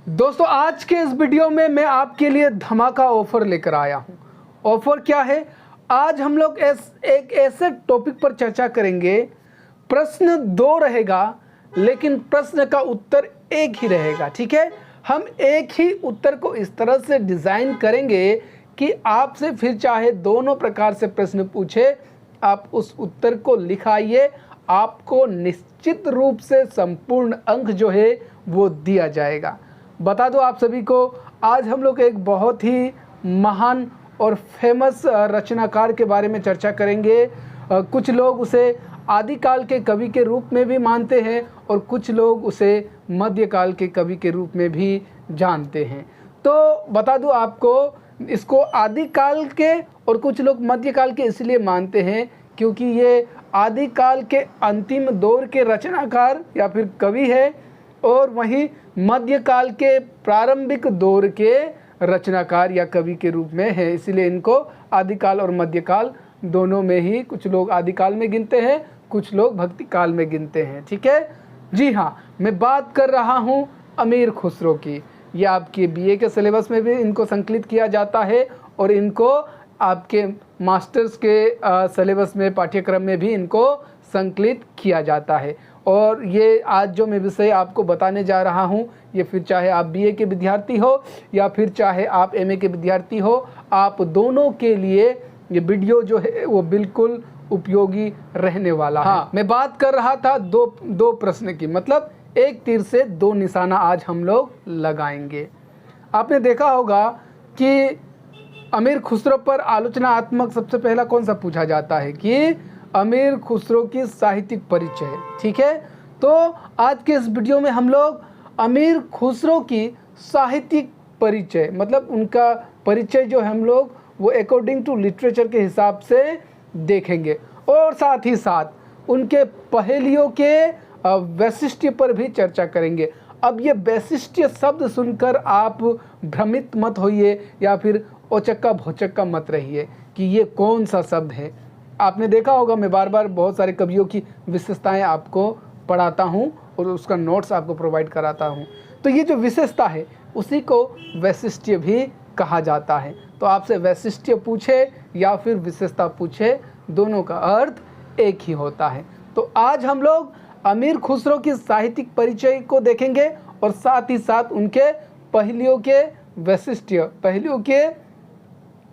दोस्तों आज के इस वीडियो में मैं आपके लिए धमाका ऑफर लेकर आया हूं। ऑफर क्या है? आज हम लोग एक ऐसे टॉपिक पर चर्चा करेंगे। प्रश्न 2 रहेगा लेकिन प्रश्न का उत्तर एक ही रहेगा। ठीक है, हम एक ही उत्तर को इस तरह से डिज़ाइन करेंगे कि आपसे फिर चाहे दोनों प्रकार से प्रश्न पूछे, आप उस उत्तर को लिखाइए, आपको निश्चित रूप से संपूर्ण अंक जो है वो दिया जाएगा। बता दो आप सभी को, आज हम लोग एक बहुत ही महान और फेमस रचनाकार के बारे में चर्चा करेंगे। कुछ लोग उसे आदिकाल के कवि के रूप में भी मानते हैं और कुछ लोग उसे मध्यकाल के कवि के रूप में भी जानते हैं। तो बता दूं आपको, इसको आदिकाल के और कुछ लोग मध्यकाल के इसलिए मानते हैं क्योंकि ये आदिकाल के अंतिम दौर के रचनाकार या फिर कवि है और वहीं मध्यकाल के प्रारंभिक दौर के रचनाकार या कवि के रूप में है। इसलिए इनको आदिकाल और मध्यकाल दोनों में ही, कुछ लोग आदिकाल में गिनते हैं, कुछ लोग भक्ति काल में गिनते हैं। ठीक है जी हाँ, मैं बात कर रहा हूँ अमीर खुसरो की। ये आपके बीए के सिलेबस में भी इनको संकलित किया जाता है और इनको आपके मास्टर्स के सिलेबस में, पाठ्यक्रम में भी इनको संकलित किया जाता है। और ये आज जो मैं विषय आपको बताने जा रहा हूँ, ये फिर चाहे आप बीए के विद्यार्थी हो या फिर चाहे आप एमए के विद्यार्थी हो, आप दोनों के लिए ये वीडियो जो है वो बिल्कुल उपयोगी रहने वाला है। हाँ, मैं बात कर रहा था दो प्रश्न की, मतलब एक तीर से 2 निशाना आज हम लोग लगाएंगे। आपने देखा होगा कि अमीर खुसरो पर आलोचनात्मक सबसे पहला कौन सा पूछा जाता है कि अमीर खुसरो की साहित्यिक परिचय। ठीक है, तो आज के इस वीडियो में हम लोग अमीर खुसरो की साहित्यिक परिचय, मतलब उनका परिचय जो हम लोग वो अकॉर्डिंग टू लिटरेचर के हिसाब से देखेंगे और साथ ही साथ उनके पहेलियों के वैशिष्ट्य पर भी चर्चा करेंगे। अब ये वैशिष्ट्य शब्द सुनकर आप भ्रमित मत होइए या फिर ओचक्का भोचक्का मत रहिए कि ये कौन सा शब्द है। आपने देखा होगा, मैं बार बार बहुत सारे कवियों की विशेषताएं आपको पढ़ाता हूं और उसका नोट्स आपको प्रोवाइड कराता हूं। तो ये जो विशेषता है उसी को वैशिष्ट्य भी कहा जाता है। तो आपसे वैशिष्ट्य पूछे या फिर विशेषता पूछे, दोनों का अर्थ एक ही होता है। तो आज हम लोग अमीर खुसरो की साहित्यिक परिचय को देखेंगे और साथ ही साथ उनके पहेलियों के वैशिष्ट्य, पहेलियों के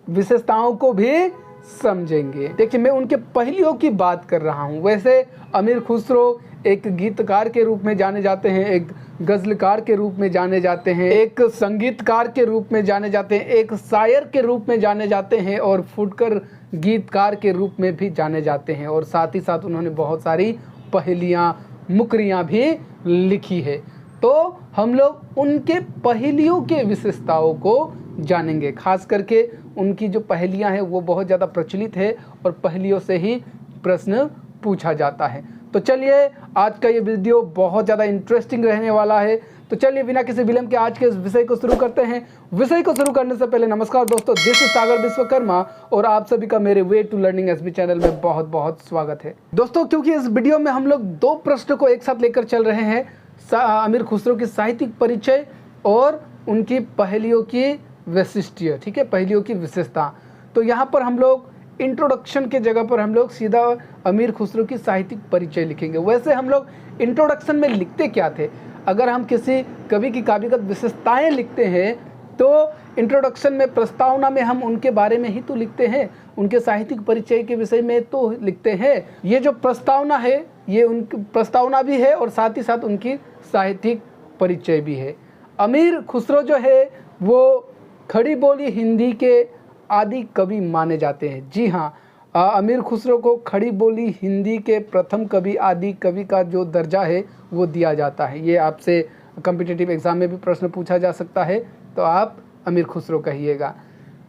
विशेषताओं को भी समझेंगे। देखिए, मैं उनके पहेलियों की बात कर रहा हूँ। वैसे अमीर खुसरो एक गीतकार के रूप में जाने जाते हैं, एक गज़लकार के रूप में जाने जाते हैं, एक संगीतकार के रूप में जाने जाते हैं, एक शायर के रूप में जाने जाते हैं और फुटकर गीतकार के रूप में भी जाने जाते हैं। और साथ ही साथ उन्होंने बहुत सारी पहेलियाँ, मुकरियाँ भी लिखी है। तो हम लोग उनके पहेलियों के विशेषताओं को जानेंगे। खास करके उनकी जो पहेलियाँ हैं वो बहुत ज़्यादा प्रचलित है और पहेलियों से ही प्रश्न पूछा जाता है। तो चलिए, आज का ये वीडियो बहुत ज़्यादा इंटरेस्टिंग रहने वाला है। तो चलिए बिना किसी विलंब के आज के इस विषय को शुरू करते हैं। विषय को शुरू करने से पहले नमस्कार दोस्तों, दिस इज सागर विश्वकर्मा और आप सभी का मेरे way to learning SB channel में बहुत बहुत स्वागत है। दोस्तों, क्योंकि इस वीडियो में हम लोग 2 प्रश्न को एक साथ लेकर चल रहे हैं, अमीर खुसरो की साहित्यिक परिचय और उनकी पहेलियों की वैशिष्ट्य। ठीक है, पहेलियों की विशेषता। तो यहाँ पर हम लोग इंट्रोडक्शन के जगह पर हम लोग सीधा अमीर खुसरो की साहित्यिक परिचय लिखेंगे। वैसे हम लोग इंट्रोडक्शन में लिखते क्या थे? अगर हम किसी कवि की काव्यगत विशेषताएं लिखते हैं तो इंट्रोडक्शन में, प्रस्तावना में हम उनके बारे में ही तो लिखते हैं, उनके साहित्यिक परिचय के विषय में तो लिखते हैं। ये जो प्रस्तावना है ये उनकी प्रस्तावना भी है और साथ ही साथ उनकी साहित्यिक परिचय भी है। अमीर खुसरो जो है वो खड़ी बोली हिंदी के आदि कवि माने जाते हैं। जी हाँ, अमीर खुसरो को खड़ी बोली हिंदी के प्रथम कवि, आदि कवि का जो दर्जा है वो दिया जाता है। ये आपसे कॉम्पिटिटिव एग्जाम में भी प्रश्न पूछा जा सकता है, तो आप अमीर खुसरो कहिएगा।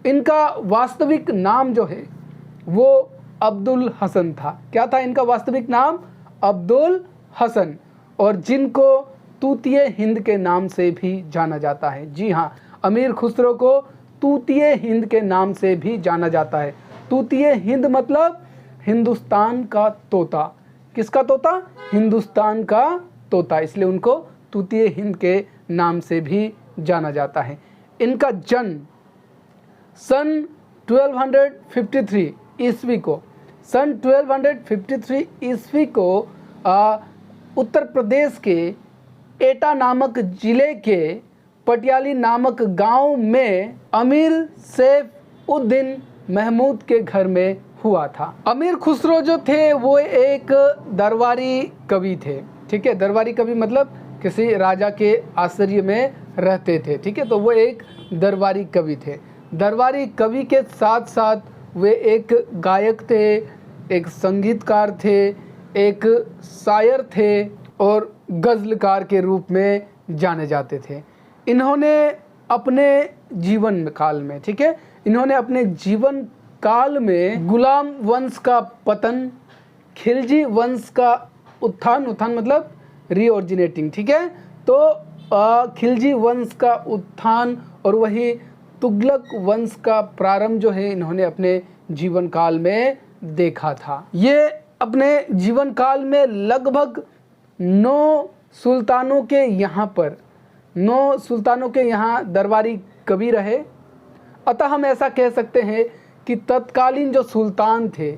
इनका वास्तविक नाम जो है वो अब्दुल हसन था। क्या था इनका वास्तविक नाम? अब्दुल हसन, और जिनको तूतिए हिंद के नाम से भी जाना जाता है। जी हाँ, अमीर खुसरो को तूतिए हिंद के नाम से भी जाना जाता है। तूतिए हिंद मतलब हिंदुस्तान का तोता। किसका तोता? हिंदुस्तान का तोता। इसलिए उनको तूतिए हिंद के नाम से भी जाना जाता है। इनका जन्म सन 1253 ईस्वी को उत्तर प्रदेश के एटा नामक जिले के पटियाली नामक गांव में अमीर सैफ उद्दीन महमूद के घर में हुआ था। अमीर खुसरो जो थे वो एक दरबारी कवि थे। ठीक है, दरबारी कवि मतलब किसी राजा के आश्रय में रहते थे। ठीक है, तो वो एक दरबारी कवि थे। दरबारी कवि के साथ साथ वे एक गायक थे, एक संगीतकार थे, एक शायर थे और गज़लकार के रूप में जाने जाते थे। इन्होंने अपने जीवन काल में, ठीक है, इन्होंने अपने जीवन काल में गुलाम वंश का पतन, खिलजी वंश का उत्थान मतलब रीओरिजिनेटिंग, ठीक है, तो खिलजी वंश का उत्थान और वही तुगलक वंश का प्रारंभ जो है इन्होंने अपने जीवन काल में देखा था। ये अपने जीवन काल में लगभग 9 सुल्तानों के यहाँ दरबारी कवि रहे। अतः हम ऐसा कह सकते हैं कि तत्कालीन जो सुल्तान थे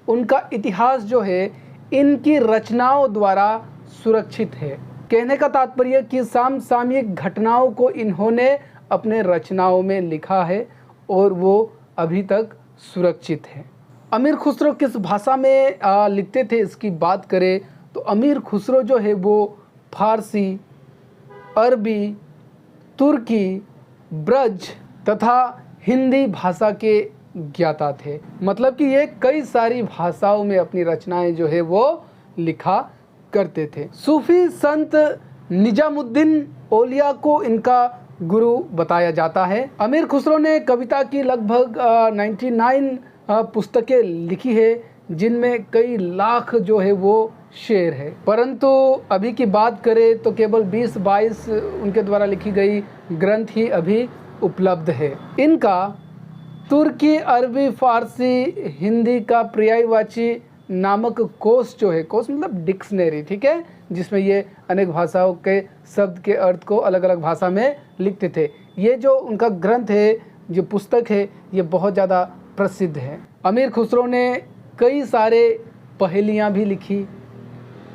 उनका इतिहास जो है इनकी रचनाओं द्वारा सुरक्षित है। कहने का तात्पर्य कि समसामयिक घटनाओं को इन्होंने अपने रचनाओं में लिखा है और वो अभी तक सुरक्षित है। अमीर खुसरो किस भाषा में लिखते थे इसकी बात करें तो अमीर खुसरो जो है वो फारसी, अरबी, तुर्की, ब्रज तथा हिंदी भाषा के ज्ञाता थे। मतलब कि ये कई सारी भाषाओं में अपनी रचनाएं जो है वो लिखा करते थे। सूफी संत निजामुद्दीन औलिया को इनका गुरु बताया जाता है। अमीर खुसरो ने कविता की लगभग 99 पुस्तकें लिखी है जिनमें कई लाख जो है वो शेर है, परंतु अभी की बात करें तो केवल 20-22 उनके द्वारा लिखी गई ग्रंथ ही अभी उपलब्ध है। इनका तुर्की, अरबी, फारसी, हिंदी का पर्यायवाची नामक कोश जो है, कोश मतलब डिक्शनरी, ठीक है, जिसमें ये अनेक भाषाओं के शब्द के अर्थ को अलग अलग भाषा में लिखते थे। ये जो उनका ग्रंथ है, जो पुस्तक है, ये बहुत ज़्यादा प्रसिद्ध है। अमीर खुसरो ने कई सारे पहेलियाँ भी लिखी,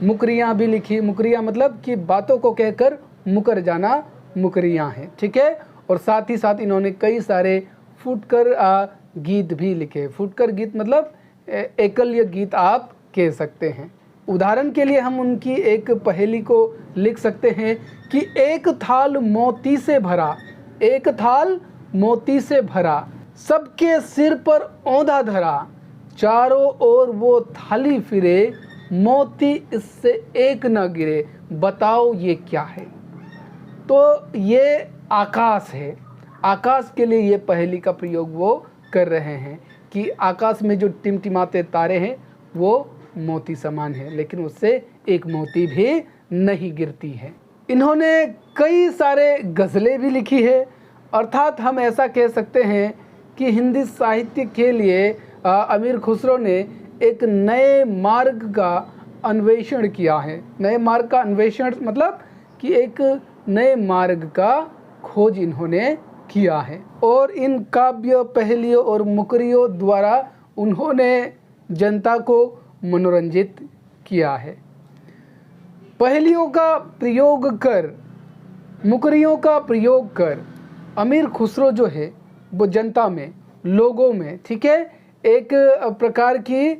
मुकरियाँ भी लिखी। मुकरियाँ मतलब कि बातों को कहकर मुकर जाना, मुकरियाँ हैं, ठीक है। और साथ ही साथ इन्होंने कई सारे फुटकर गीत भी लिखे। फुटकर गीत मतलब एकल्य गीत आप कह सकते हैं। उदाहरण के लिए हम उनकी एक पहेली को लिख सकते हैं कि एक थाल मोती से भरा, सबके सिर पर औंधा धरा, चारों ओर वो थाली फिरे, मोती इससे एक न गिरे, बताओ ये क्या है। तो ये आकाश है। आकाश के लिए ये पहेली का प्रयोग वो कर रहे हैं कि आकाश में जो टिमटिमाते तारे हैं वो मोती समान है, लेकिन उससे एक मोती भी नहीं गिरती है। इन्होंने कई सारे गज़लें भी लिखी है। अर्थात हम ऐसा कह सकते हैं कि हिंदी साहित्य के लिए अमीर खुसरो ने एक नए मार्ग का अन्वेषण किया है। नए मार्ग का अन्वेषण मतलब कि एक नए मार्ग का खोज इन्होंने किया है। और इन काव्य, पहेलियों और मुकरियों द्वारा उन्होंने जनता को मनोरंजित किया है। पहेलियों का प्रयोग कर, मुकरियों का प्रयोग कर अमीर खुसरो जो है वो जनता में, लोगों में, ठीक है, एक प्रकार की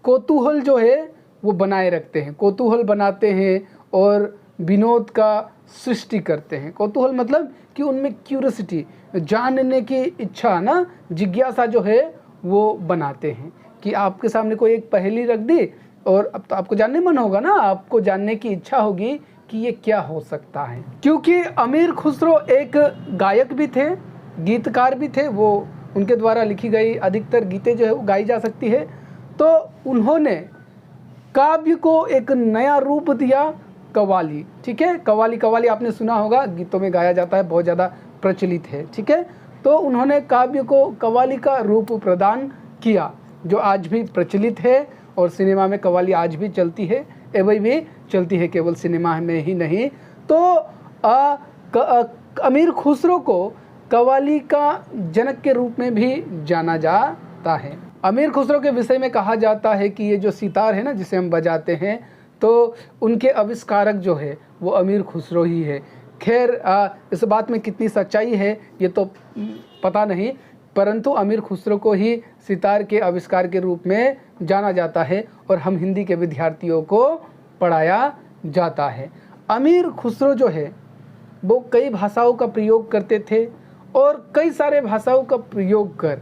कौतूहल जो है वो बनाए रखते हैं। कौतूहल बनाते हैं और विनोद का सृष्टि करते हैं। कौतूहल मतलब कि उनमें क्यूरियोसिटी, जानने की इच्छा ना, जिज्ञासा जो है वो बनाते हैं कि आपके सामने कोई एक पहेली रख दी और अब तो आपको जानने मन होगा ना, आपको जानने की इच्छा होगी कि ये क्या हो सकता है। क्योंकि अमीर खुसरो एक गायक भी थे, गीतकार भी थे, वो उनके द्वारा लिखी गई अधिकतर गीतें जो है वो गाई जा सकती है, तो उन्होंने काव्य को एक नया रूप दिया, कव्वाली, ठीक है। कव्वाली आपने सुना होगा, गीतों में गाया जाता है, बहुत ज़्यादा प्रचलित है, ठीक है। तो उन्होंने काव्य को कव्वाली का रूप प्रदान किया जो आज भी प्रचलित है और सिनेमा में कव्वाली आज भी चलती है, एवं भी चलती है, केवल सिनेमा में ही नहीं। तो अमीर खुसरो को कव्वाली का जनक के रूप में भी जाना जाता है। अमीर खुसरो के विषय में कहा जाता है कि ये जो सितार है ना, जिसे हम बजाते हैं, तो उनके आविष्कारक जो है वो अमीर खुसरो ही है। खैर इस बात में कितनी सच्चाई है ये तो पता नहीं, परंतु अमीर खुसरो को ही सितार के आविष्कार के रूप में जाना जाता है और हम हिंदी के विद्यार्थियों को पढ़ाया जाता है। अमीर खुसरो जो है वो कई भाषाओं का प्रयोग करते थे और कई सारे भाषाओं का प्रयोग कर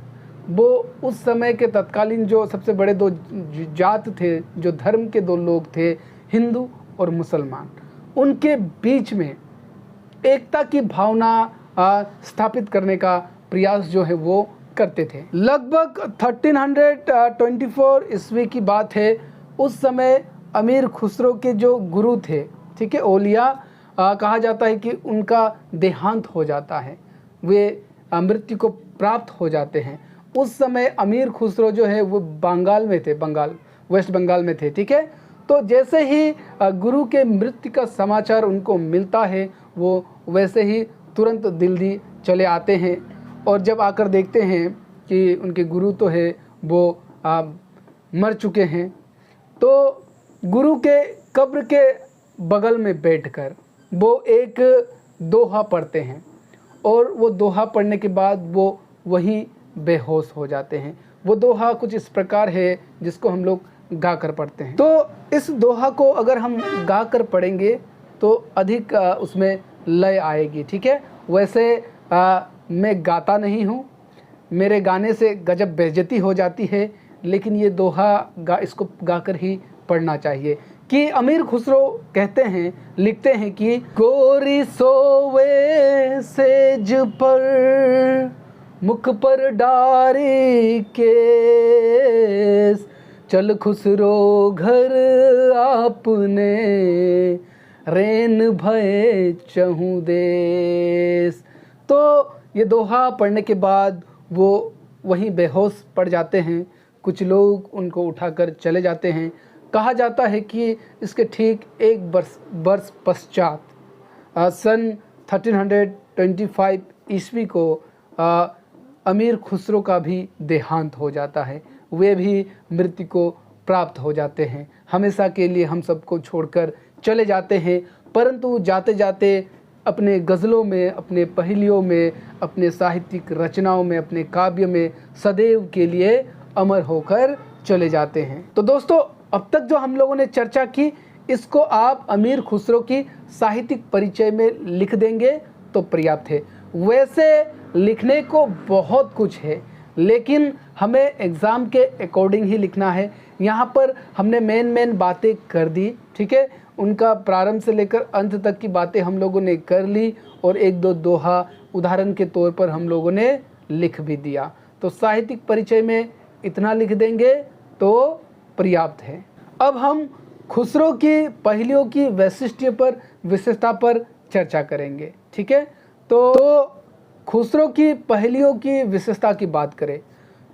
वो उस समय के तत्कालीन जो सबसे बड़े दो जात थे, जो धर्म के दो लोग थे, हिंदू और मुसलमान, उनके बीच में एकता की भावना स्थापित करने का प्रयास जो है वो करते थे। लगभग 1324 ईस्वी की बात है। उस समय अमीर खुसरो के जो गुरु थे, ठीक है, औलिया, कहा जाता है कि उनका देहांत हो जाता है, वे मृत्यु को प्राप्त हो जाते हैं। उस समय अमीर खुसरो जो है वो बंगाल में थे, वेस्ट बंगाल में थे, ठीक है। तो जैसे ही गुरु के मृत्यु का समाचार उनको मिलता है, वो वैसे ही तुरंत दिल्ली चले आते हैं और जब आकर देखते हैं कि उनके गुरु तो है वो मर चुके हैं, तो गुरु के कब्र के बगल में बैठकर वो एक दोहा पढ़ते हैं और वो दोहा पढ़ने के बाद वो वहीं बेहोश हो जाते हैं। वो दोहा कुछ इस प्रकार है जिसको हम लोग गा कर पढ़ते हैं। तो इस दोहा को अगर हम गा कर पढ़ेंगे तो अधिक उसमें लय आएगी, ठीक है। वैसे मैं गाता नहीं हूँ, मेरे गाने से गजब बेइज्जती हो जाती है, लेकिन ये दोहा इसको गाकर ही पढ़ना चाहिए। कि अमीर खुसरो कहते हैं, लिखते हैं कि गोरी सोवे सेज पर, मुख पर डारी केस, चल खुसरो घर आपने, रेन भय चहु देश। तो ये दोहा पढ़ने के बाद वो वहीं बेहोश पड़ जाते हैं। कुछ लोग उनको उठाकर चले जाते हैं। कहा जाता है कि इसके ठीक एक वर्ष पश्चात सन 1325 ईस्वी को अमीर खुसरो का भी देहांत हो जाता है। वे भी मृत्यु को प्राप्त हो जाते हैं। हमेशा के लिए हम सबको छोड़कर चले जाते हैं, परंतु जाते जाते अपने गज़लों में, अपने पहेलियों में, अपने साहित्यिक रचनाओं में, अपने काव्य में सदैव के लिए अमर होकर चले जाते हैं। तो दोस्तों, अब तक जो हम लोगों ने चर्चा की, इसको आप अमीर खुसरो की साहित्यिक परिचय में लिख देंगे तो पर्याप्त है। वैसे लिखने को बहुत कुछ है, लेकिन हमें एग्ज़ाम के अकॉर्डिंग ही लिखना है। यहाँ पर हमने मेन बातें कर दी, ठीक है। उनका प्रारंभ से लेकर अंत तक की बातें हम लोगों ने कर ली और एक दो दोहा उदाहरण के तौर पर हम लोगों ने लिख भी दिया। तो साहित्यिक परिचय में इतना लिख देंगे तो पर्याप्त है। अब हम खुसरो की पहेलियों की विशेषता पर चर्चा करेंगे, ठीक है। तो खुसरो की पहेलियों की विशेषता की बात करें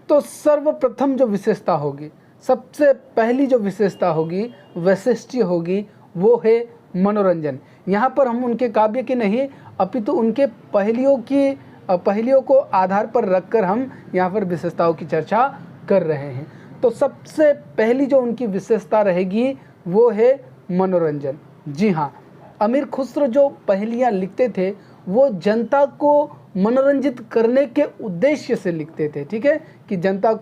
तो सर्वप्रथम जो विशेषता होगी, सबसे पहली जो विशेषता होगी, वैशिष्ट्य होगी, वो है मनोरंजन। यहाँ पर हम उनके काव्य की नहीं, अपितु उनके पहेलियों को आधार पर रखकर हम यहाँ पर विशेषताओं की चर्चा कर रहे हैं। तो सबसे पहली जो उनकी विशेषता रहेगी वो है मनोरंजन। जी हाँ, अमीर खुसरो जो पहेलियाँ लिखते थे वो जनता को मनोरंजित करने के उद्देश्य से लिखते थे, ठीक है, कि जनता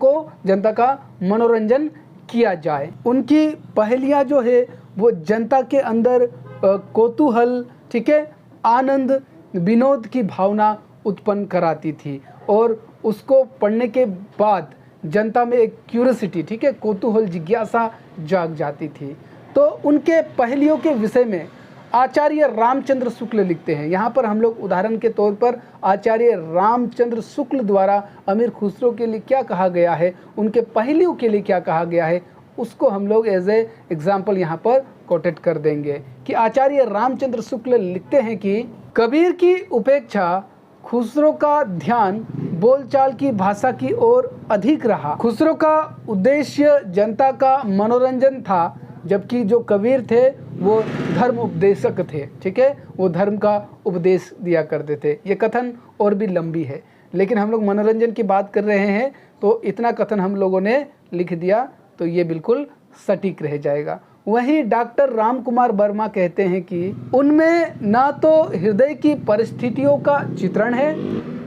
का मनोरंजन किया जाए। उनकी पहेलियाँ जो है वो जनता के अंदर कौतूहल, ठीक है, आनंद, विनोद की भावना उत्पन्न कराती थी और उसको पढ़ने के बाद जनता में एक क्यूरियोसिटी, ठीक है, कौतूहल, जिज्ञासा जाग जाती थी। तो उनके पहेलियों के विषय में आचार्य रामचंद्र शुक्ल लिखते हैं। यहाँ पर हम लोग उदाहरण के तौर पर आचार्य रामचंद्र शुक्ल द्वारा अमीर खुसरो के लिए क्या कहा गया है, उनके पहेलियों के लिए क्या कहा गया है, उसको हम लोग एज ए एग्जाम्पल यहाँ पर कोटेट कर देंगे। कि आचार्य रामचंद्र शुक्ल लिखते हैं कि कबीर की उपेक्षा खुसरो का ध्यान बोलचाल की भाषा की ओर अधिक रहा। खुसरो का उद्देश्य जनता का मनोरंजन था, जबकि जो कबीर थे वो धर्म उपदेशक थे, ठीक है, वो धर्म का उपदेश दिया करते थे। ये कथन और भी लंबी है, लेकिन हम लोग मनोरंजन की बात कर रहे हैं तो इतना कथन हम लोगों ने लिख दिया तो ये बिल्कुल सटीक रह जाएगा। वहीं डॉक्टर राम कुमार वर्मा कहते हैं कि उनमें ना तो हृदय की परिस्थितियों का चित्रण है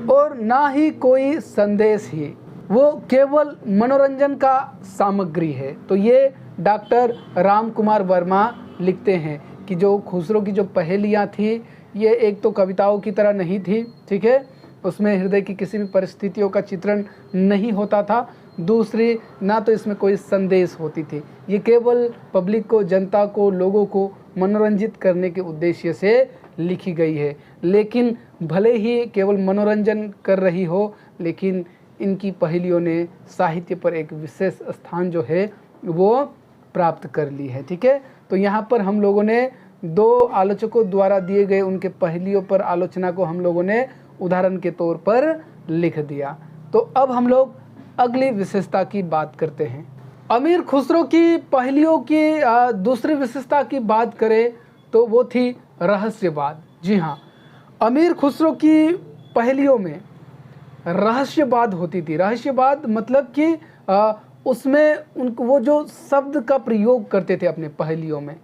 और ना ही कोई संदेश ही, वो केवल मनोरंजन का सामग्री है। तो ये डॉक्टर राम कुमार वर्मा लिखते हैं कि जो खुसरो की जो पहेलियाँ थी ये एक तो कविताओं की तरह नहीं थी, ठीक है, उसमें हृदय की किसी भी परिस्थितियों का चित्रण नहीं होता था, दूसरी ना तो इसमें कोई संदेश होती थी, ये केवल पब्लिक को, जनता को, लोगों को मनोरंजित करने के उद्देश्य से लिखी गई है। लेकिन भले ही केवल मनोरंजन कर रही हो, लेकिन इनकी पहेलियों ने साहित्य पर एक विशेष स्थान जो है वो प्राप्त कर ली है, ठीक है। तो यहाँ पर हम लोगों ने दो आलोचकों द्वारा दिए गए उनके पहेलियों पर आलोचना को हम लोगों ने उदाहरण के तौर पर लिख दिया। तो अब हम लोग अगली विशेषता की बात करते हैं। अमीर खुसरो की पहेलियों की दूसरी विशेषता की बात करें तो वो थी रहस्यवाद। जी हाँ, अमीर खुसरो की पहेलियों में रहस्यवाद होती थी। रहस्यवाद मतलब कि उसमें उनको वो जो शब्द का प्रयोग करते थे अपने पहेलियों में,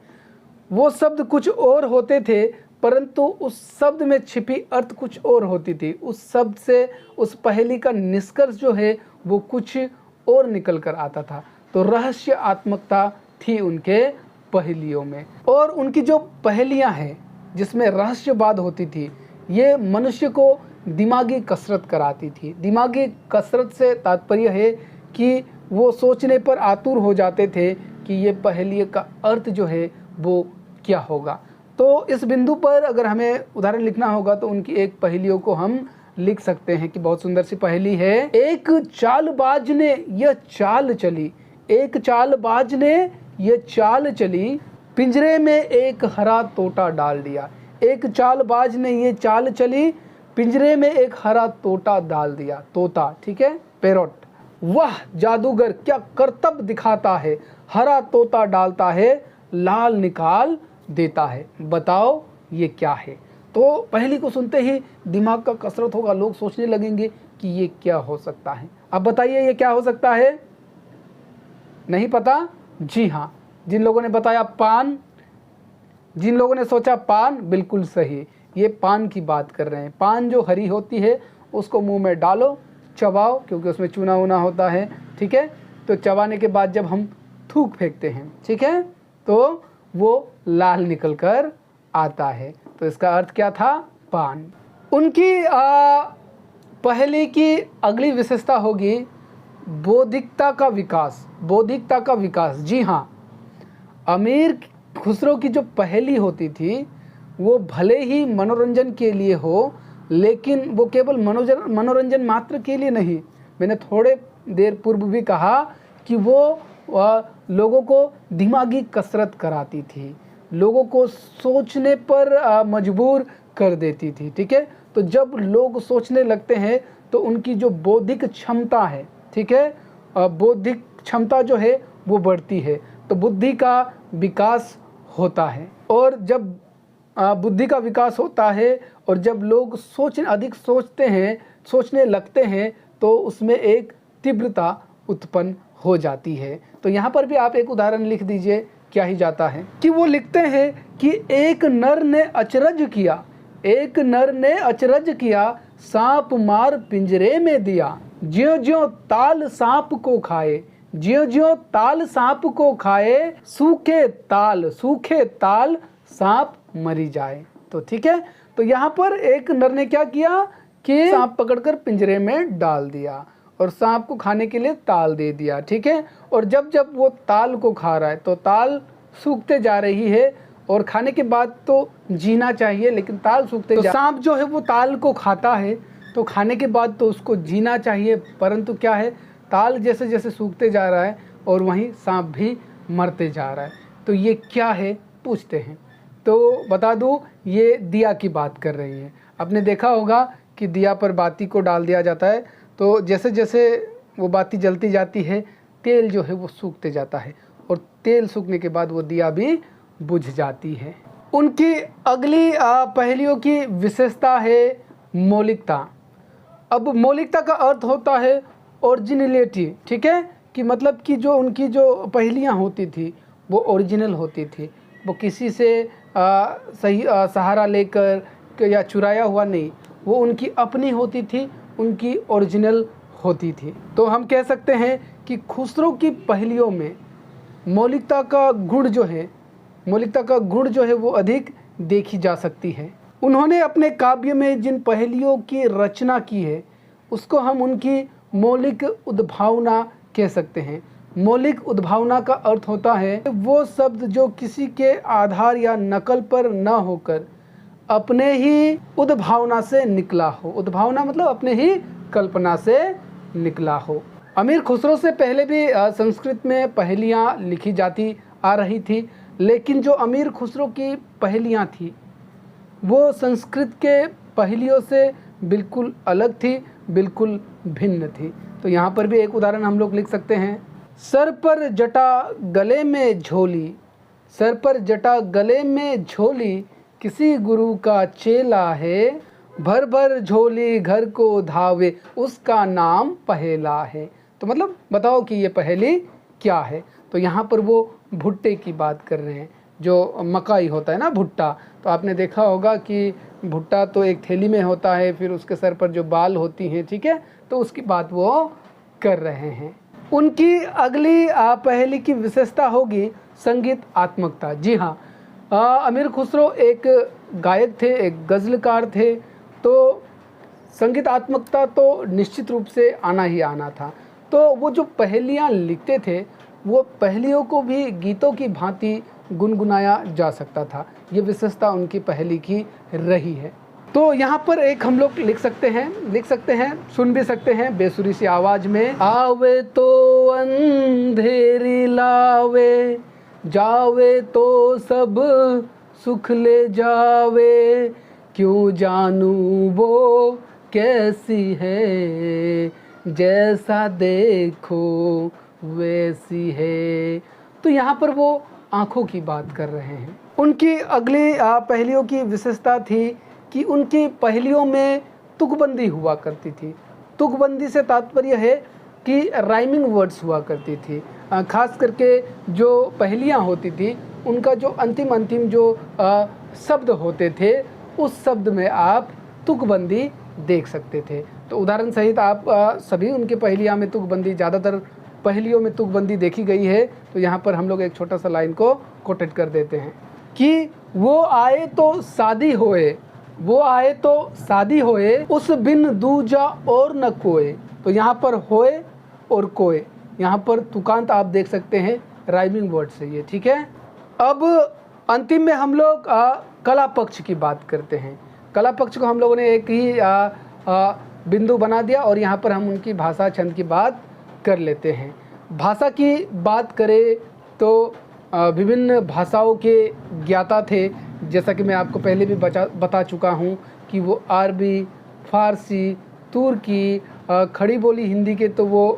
वो शब्द कुछ और होते थे, परंतु उस शब्द में छिपी अर्थ कुछ और होती थी। उस शब्द से उस पहेली का निष्कर्ष जो है वो कुछ और निकल कर आता था। तो रहस्यात्मकता थी उनके पहेलियों में। और उनकी जो पहेलियां हैं जिसमें रहस्यवाद होती थी, ये मनुष्य को दिमागी कसरत कराती थी। दिमागी कसरत से तात्पर्य है कि वो सोचने पर आतुर हो जाते थे कि ये पहेली का अर्थ जो है वो क्या होगा। तो इस बिंदु पर अगर हमें उदाहरण लिखना होगा तो उनकी एक पहेलियों को हम लिख सकते हैं कि बहुत सुंदर सी पहेली है। एक चालबाज ने यह चाल चली, एक चालबाज ने यह चाल चली, पिंजरे में एक हरा तोता डाल दिया। एक चालबाज ने ये चाल चली, पिंजरे में एक हरा तोता डाल दिया। तोता, ठीक है, पैरोट। वह जादूगर क्या करतब दिखाता है, हरा तोता डालता है, लाल निकाल देता है, बताओ ये क्या है। तो पहली को सुनते ही दिमाग का कसरत होगा, लोग सोचने लगेंगे कि ये क्या हो सकता है। अब बताइए ये क्या हो सकता है, नहीं पता? जी हाँ, जिन लोगों ने बताया पान, जिन लोगों ने सोचा पान, बिल्कुल सही, ये पान की बात कर रहे हैं। पान जो हरी होती है उसको मुंह में डालो, चबाओ, क्योंकि उसमें चूना वूना होता है, ठीक है। तो चबाने के बाद जब हम थूक फेंकते हैं, ठीक है, तो वो लाल निकल कर आता है। तो इसका अर्थ क्या था? पान। उनकी पहले की अगली विशेषता होगी बौद्धिकता का विकास। बौद्धिकता का विकास, जी हाँ, अमीर खुसरो की जो पहेली होती थी वो भले ही मनोरंजन के लिए हो, लेकिन वो केवल मनोरंजन मात्र के लिए नहीं। मैंने थोड़े देर पूर्व भी कहा कि वो लोगों को दिमागी कसरत कराती थी, लोगों को सोचने पर मजबूर कर देती थी, ठीक है। तो जब लोग सोचने लगते हैं तो उनकी जो बौद्धिक क्षमता है, ठीक है, बौद्धिक क्षमता जो है वो बढ़ती है, तो बुद्धि का विकास होता है। और जब बुद्धि का विकास होता है और जब लोग अधिक सोचते हैं, सोचने लगते हैं, तो उसमें एक तीव्रता उत्पन्न हो जाती है। तो यहाँ पर भी आप एक उदाहरण लिख दीजिए, क्या ही जाता है कि वो लिखते हैं कि एक नर ने अचरज किया, एक नर ने अचरज किया, सांप मार पिंजरे में दिया, ज्यों ज्यों ताल सांप को खाए, ज्यों ज्यों ताल सांप को खाए, सूखे ताल सांप मरी जाए। तो ठीक है, तो यहाँ पर एक नर ने क्या किया कि सांप पकड़कर पिंजरे में डाल दिया और सांप को खाने के लिए ताल दे दिया, ठीक है। और जब जब वो ताल को खा रहा है तो ताल सूखते जा रही है, और खाने के बाद तो जीना चाहिए, लेकिन ताल सूखते तो सांप जो है वो ताल को खाता है, तो खाने के बाद तो उसको जीना चाहिए, परंतु क्या है, ताल जैसे जैसे सूखते जा रहा है और वहीं सांप भी मरते जा रहा है। तो ये क्या है पूछते हैं, तो बता दूं ये दिया की बात कर रही है। आपने देखा होगा कि दिया पर बाती को डाल दिया जाता है, तो जैसे जैसे वो बाती जलती जाती है तेल जो है वो सूखते जाता है, और तेल सूखने के बाद वो दिया भी बुझ जाती है। उनकी अगली पहेलियों की विशेषता है मौलिकता। अब मौलिकता का अर्थ होता है ओरिजिनलिटी, ठीक है, कि मतलब कि जो उनकी जो पहेलियाँ होती थी वो ओरिजिनल होती थी, वो किसी से सही सहारा लेकर या चुराया हुआ नहीं, वो उनकी अपनी होती थी, उनकी ओरिजिनल होती थी। तो हम कह सकते हैं कि खुसरो की पहेलियों में मौलिकता का गुण जो है वो अधिक देखी जा सकती है। उन्होंने अपने काव्य में जिन पहेलियों की रचना की है उसको हम उनकी मौलिक उद्भावना कह सकते हैं। मौलिक उद्भावना का अर्थ होता है वो शब्द जो किसी के आधार या नकल पर न होकर अपने ही उद्भावना से निकला हो। उद्भावना मतलब अपने ही कल्पना से निकला हो। अमीर खुसरो से पहले भी संस्कृत में पहेलियाँ लिखी जाती आ रही थी, लेकिन जो अमीर खुसरो की पहेलियाँ थी वो संस्कृत के पहेलियों से बिल्कुल अलग थी, बिल्कुल भिन्न थी। तो यहाँ पर भी एक उदाहरण हम लोग लिख सकते हैं। सर पर जटा गले में झोली, सर पर जटा गले में झोली, किसी गुरु का चेला है, भर भर झोली घर को धावे, उसका नाम पहेला है। तो मतलब बताओ कि ये पहेली क्या है। तो यहाँ पर वो भुट्टे की बात कर रहे हैं, जो मकाई होता है ना, भुट्टा। तो आपने देखा होगा कि भुट्टा तो एक थैली में होता है, फिर उसके सर पर जो बाल होती हैं, ठीक है, तो उसकी बात वो कर रहे हैं। उनकी अगली पहेली की विशेषता होगी संगीत आत्मकता। जी हाँ, अमीर खुसरो एक गायक थे, एक गज़लकार थे, तो संगीतात्मकता तो निश्चित रूप से आना ही आना था। तो वो जो पहेलियाँ लिखते थे वो पहेलियों को भी गीतों की भांति गुनगुनाया जा सकता था। ये विशेषता उनकी पहेली की रही है। तो यहाँ पर एक हम लोग लिख सकते हैं, सुन भी सकते हैं बेसुरी सी आवाज़ में। आवे तो अंधेरी लावे, जावे तो सब सुख ले जावे, क्यों जानू वो कैसी है, जैसा देखो वैसी है। तो यहाँ पर वो आँखों की बात कर रहे हैं। उनकी अगली पहेलियों की विशेषता थी कि उनकी पहेलियों में तुकबंदी हुआ करती थी। तुकबंदी से तात्पर्य है कि राइमिंग वर्ड्स हुआ करती थी। खास करके जो पहेलियाँ होती थी उनका जो अंतिम जो शब्द होते थे उस शब्द में आप तुकबंदी देख सकते थे। तो उदाहरण सहित आप सभी उनके पहेलियाँ में तुकबंदी, ज़्यादातर पहेलियों में तुकबंदी देखी गई है। तो यहाँ पर हम लोग एक छोटा सा लाइन को कोटेट कर देते हैं कि वो आए तो शादी होए, वो आए तो शादी होए, उस बिन दूजा और न कोए। तो यहाँ पर होए और कोए, यहाँ पर तुकांत आप देख सकते हैं, राइमिंग वर्ड से ये, ठीक है। अब अंतिम में हम लोग कला पक्ष की बात करते हैं। कला पक्ष को हम लोगों ने एक ही बिंदु बना दिया और यहाँ पर हम उनकी भाषा छंद की बात कर लेते हैं। भाषा की बात करें तो विभिन्न भाषाओं के ज्ञाता थे, जैसा कि मैं आपको पहले भी बता चुका हूँ कि वो अरबी, फ़ारसी, तुर्की, खड़ी बोली हिंदी के तो वो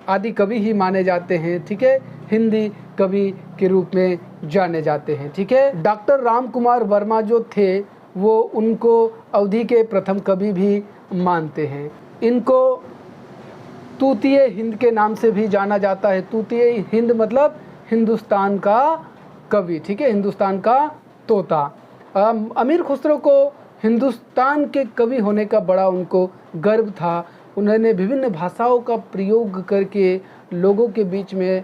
आदि कवि ही माने जाते हैं, ठीक है, हिंदी कवि के रूप में जाने जाते हैं, ठीक है। डॉक्टर राम कुमार वर्मा जो थे वो उनको अवधि के प्रथम कवि भी मानते हैं। इनको तूतीय हिंद के नाम से भी जाना जाता है। तूतीय हिंद मतलब हिंदुस्तान का कवि, ठीक है, हिंदुस्तान का तोता। अमीर खुसरो को हिंदुस्तान के कवि होने का बड़ा उनको गर्व था। उन्होंने विभिन्न भाषाओं का प्रयोग करके लोगों के बीच में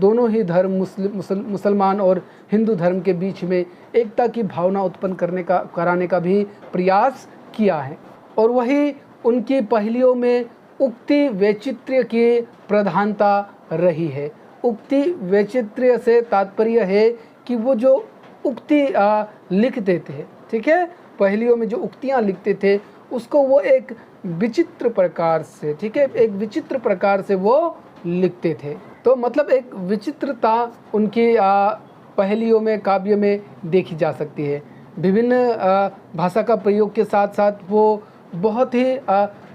दोनों ही धर्म मुसलमान और हिंदू धर्म के बीच में एकता की भावना उत्पन्न कराने का भी प्रयास किया है। और वही उनकी पहेलियों में उक्ति वैचित्र्य की प्रधानता रही है। उक्ति वैचित्र्य से तात्पर्य है कि वो जो उक्ति लिखते थे, ठीक है, पहेलियों में जो उक्तियाँ लिखते थे उसको वो एक विचित्र प्रकार से, ठीक है, एक विचित्र प्रकार से वो लिखते थे। तो मतलब एक विचित्रता उनकी पहेलियों में, काव्य में देखी जा सकती है। विभिन्न भाषा का प्रयोग के साथ साथ वो बहुत ही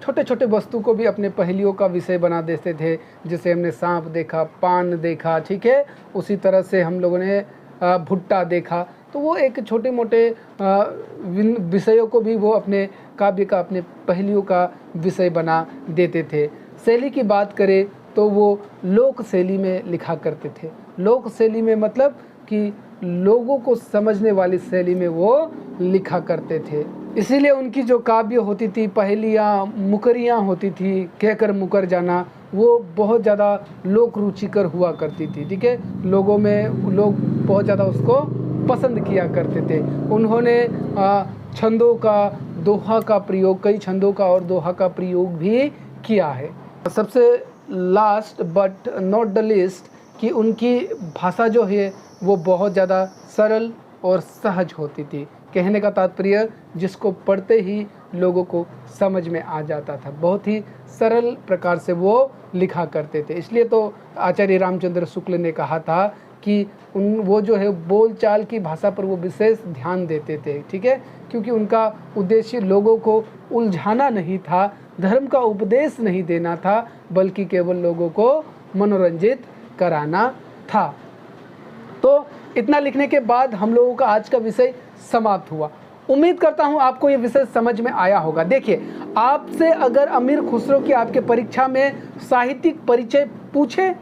छोटे छोटे वस्तु को भी अपने पहेलियों का विषय बना देते थे। जैसे हमने सांप देखा, पान देखा, ठीक है, उसी तरह से हम लोगों ने भुट्टा देखा, तो वो एक छोटे मोटे विषयों को भी वो अपने काव्य का, अपने पहेलियों का विषय बना देते थे। शैली की बात करें तो वो लोक शैली में लिखा करते थे। लोक शैली में मतलब कि लोगों को समझने वाली शैली में वो लिखा करते थे। इसीलिए उनकी जो काव्य होती थी, पहेलियाँ, मुकरियाँ होती थी, कहकर मुकर जाना, वो बहुत ज़्यादा लोक रुचिकर हुआ करती थी। ठीक है, लोगों में लोग बहुत ज़्यादा उसको पसंद किया करते थे। उन्होंने छंदों का, दोहा का प्रयोग, कई छंदों का और दोहा का प्रयोग भी किया है। सबसे last but not the least कि उनकी भाषा जो है वो बहुत ज़्यादा सरल और सहज होती थी। कहने का तात्पर्य जिसको पढ़ते ही लोगों को समझ में आ जाता था। बहुत ही सरल प्रकार से वो लिखा करते थे। इसलिए तो आचार्य रामचंद्र शुक्ल ने कहा था कि वो जो है बोलचाल की भाषा पर वो विशेष ध्यान देते थे। ठीक है, क्योंकि उनका उद्देश्य लोगों को उलझाना नहीं था, धर्म का उपदेश नहीं देना था, बल्कि केवल लोगों को मनोरंजित कराना था। तो इतना लिखने के बाद हम लोगों का आज का विषय समाप्त हुआ। उम्मीद करता हूं आपको ये विषय समझ में आया होगा। देखिए, आपसे अगर अमीर खुसरो की आपके परीक्षा में साहित्यिक परिचय पूछे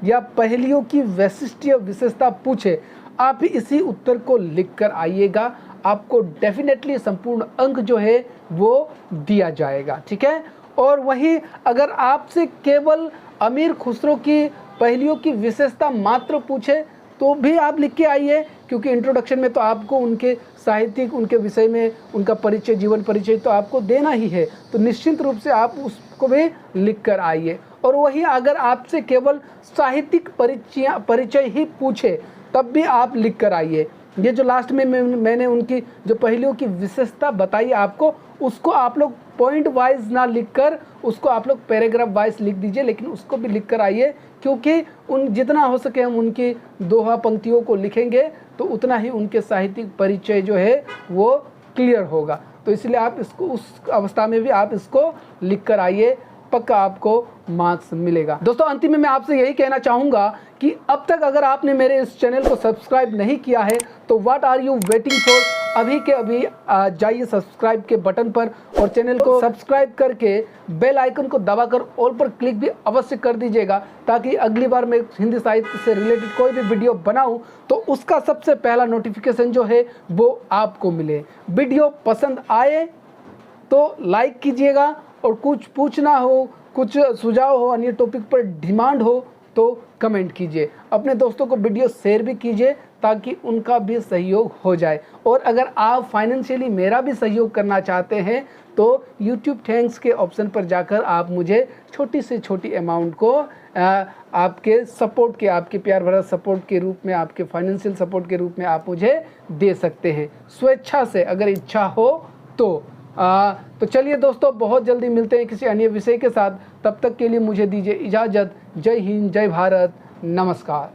या पहेलियों की वैशिष्ट्य विशेषता पूछे, आप इसी उत्तर को लिख कर आइएगा। आपको डेफिनेटली संपूर्ण अंक जो है वो दिया जाएगा। ठीक है, और वही अगर आपसे केवल अमीर खुसरो की पहेलियों की विशेषता मात्र पूछे तो भी आप लिख के आइए, क्योंकि इंट्रोडक्शन में तो आपको उनके साहित्यिक, उनके विषय में उनका परिचय, जीवन परिचय तो आपको देना ही है। तो निश्चित रूप से आप उसको भी लिख कर आइए। और वही अगर आपसे केवल साहित्यिक परिचय ही पूछे तब भी आप लिख कर आइए। ये जो लास्ट में मैंने उनकी जो पहेलियों की विशेषता बताई आपको, उसको आप लोग पॉइंट वाइज ना लिखकर उसको आप लोग पैराग्राफ वाइज लिख दीजिए, लेकिन उसको भी लिख कर आइए, क्योंकि उन जितना हो सके हम उनकी दोहा पंक्तियों को लिखेंगे तो उतना ही उनके साहित्यिक परिचय जो है वो क्लियर होगा। तो इसलिए आप इसको उस अवस्था में भी आप इसको लिख कर आइए, पक्का आपको मार्क्स मिलेगा। दोस्तों, अंतिम में मैं आपसे यही कहना चाहूँगा कि अब तक अगर आपने मेरे इस चैनल को सब्सक्राइब नहीं किया है तो what are you waiting for, अभी के अभी जाइए सब्सक्राइब के बटन पर और चैनल को सब्सक्राइब करके बेल आइकन को दबाकर ऑल पर क्लिक भी अवश्य कर दीजिएगा, ताकि अगली बार मैं हिंदी साहित्य से रिलेटेड कोई भी वीडियो बनाऊं तो उसका सबसे पहला नोटिफिकेशन जो है वो आपको मिले। वीडियो पसंद आए तो लाइक कीजिएगा, और कुछ पूछना हो, कुछ सुझाव हो, अन्य टॉपिक पर डिमांड हो तो कमेंट कीजिए। अपने दोस्तों को वीडियो शेयर भी कीजिए ताकि उनका भी सहयोग हो जाए। और अगर आप फाइनेंशियली मेरा भी सहयोग करना चाहते हैं तो यूट्यूब थैंक्स के ऑप्शन पर जाकर आप मुझे छोटी से छोटी अमाउंट को आपके सपोर्ट के, आपके प्यार भरा सपोर्ट के रूप में, आपके फाइनेंशियल सपोर्ट के रूप में आप मुझे दे सकते हैं स्वेच्छा से, अगर इच्छा हो तो। तो चलिए दोस्तों, बहुत जल्दी मिलते हैं किसी अन्य विषय के साथ। तब तक के लिए मुझे दीजिए इजाज़त। जय हिंद, जय भारत, नमस्कार।